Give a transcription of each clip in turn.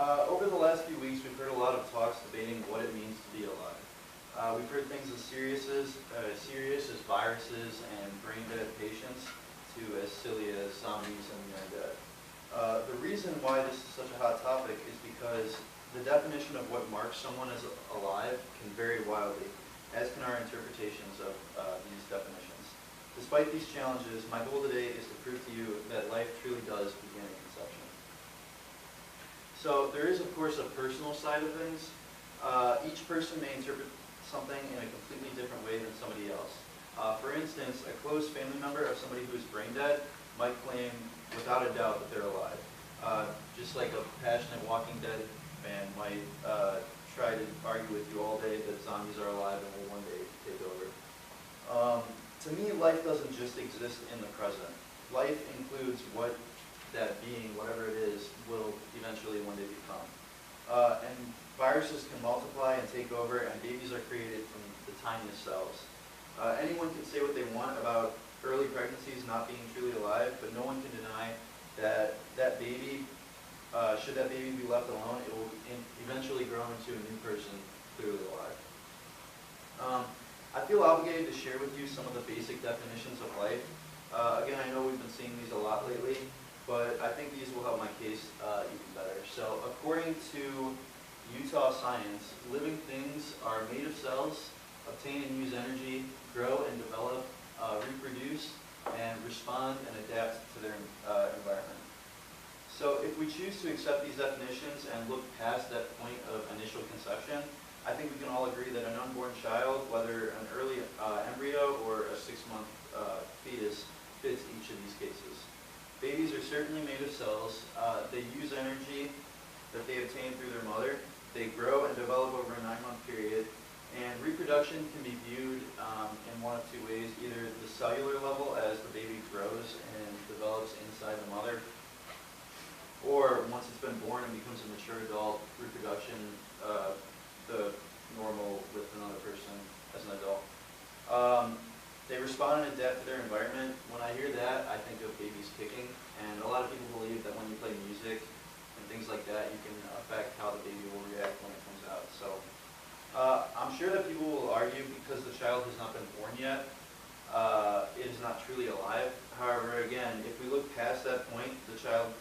Over the last few weeks, we've heard a lot of talks debating what it means to be alive. We've heard things as serious as viruses and brain-dead patients to as silly as zombies and the undead. The reason why this is such a hot topic is because the definition of what marks someone as alive can vary wildly, as can our interpretations of these definitions. Despite these challenges, my goal today is to prove to you that life truly does begin at conception. So there is, of course, a personal side of things. Each person may interpret something in a completely different way than somebody else. For instance, a close family member of somebody who is brain dead might claim without a doubt that they're alive. Just like a passionate Walking Dead fan might try to argue with you all day that zombies are alive and will one day take over. To me, life doesn't just exist in the present. Life includes what that being, whatever it is, will eventually one day become. And viruses can multiply and take over, and babies are created from the tiniest cells. Anyone can say what they want about early pregnancies not being truly alive, but no one can deny that that baby, should that baby be left alone, it will eventually grow into a new person clearly alive. I feel obligated to share with you some of the basic definitions of life. Again, I know we've been seeing these a lot lately, but I think these will help my case even better. So according to Utah science, living things are made of cells, obtain and use energy, grow and develop, reproduce, and respond and adapt to their environment. So if we choose to accept these definitions and look past that point of initial conception, I think we can all agree that an unborn child, whether an early embryo or a 6-month fetus, fits each of these cases. Babies are certainly made of cells. They use energy that they obtain through their mother. They grow and develop over a 9-month period. And reproduction can be viewed in one of two ways, either the cellular level as the baby grows and develops inside the mother, or once it's been born and becomes a mature adult, reproduction, the normal with another person as an adult. They respond and adapt to their environment. When I hear that, I think of babies kicking, and a lot of people believe that when you play music and things like that, you can affect how the baby will react when it comes out. So I'm sure that people will argue because the child has not been born yet, it is not truly alive. However, again, if we look past that point, the child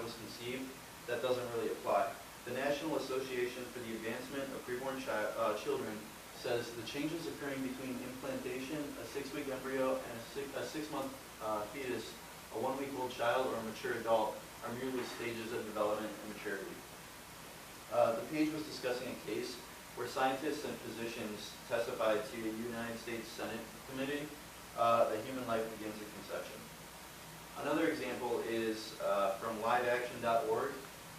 was conceived, that doesn't really apply. The National Association for the Advancement of Preborn Children says the changes occurring between implantation, a 6-week embryo, and a 6-month fetus, a 1-week-old child, or a mature adult are merely stages of development and maturity. The page was discussing a case where scientists and physicians testified to a United States Senate committee that human life begins at conception. Another example is from liveaction.org.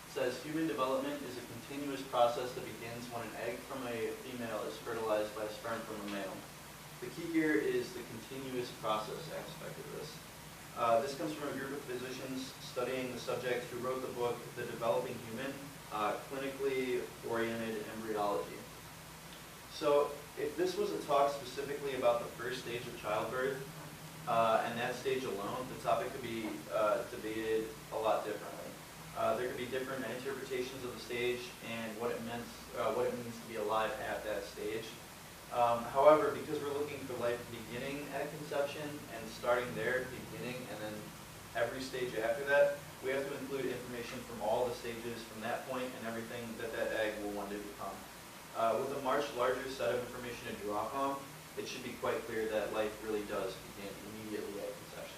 It says human development is a continuous process that begins when an egg from a female is fertilized by sperm from a male. The key here is the continuous process aspect of this. This comes from a group of physicians studying the subject who wrote the book, The Developing Human, Clinically Oriented Embryology. So if this was a talk specifically about the first stage of childbirth, and that stage alone, the topic could be debated a lot differently. There could be different interpretations of the stage and what it means to be alive at that stage. However, because we're looking for life beginning at conception and starting there, beginning, and then every stage after that, we have to include information from all the stages from that point and everything that that egg will one day become. With a much larger set of information to draw from, it should be quite clear that life really does begin immediately at conception.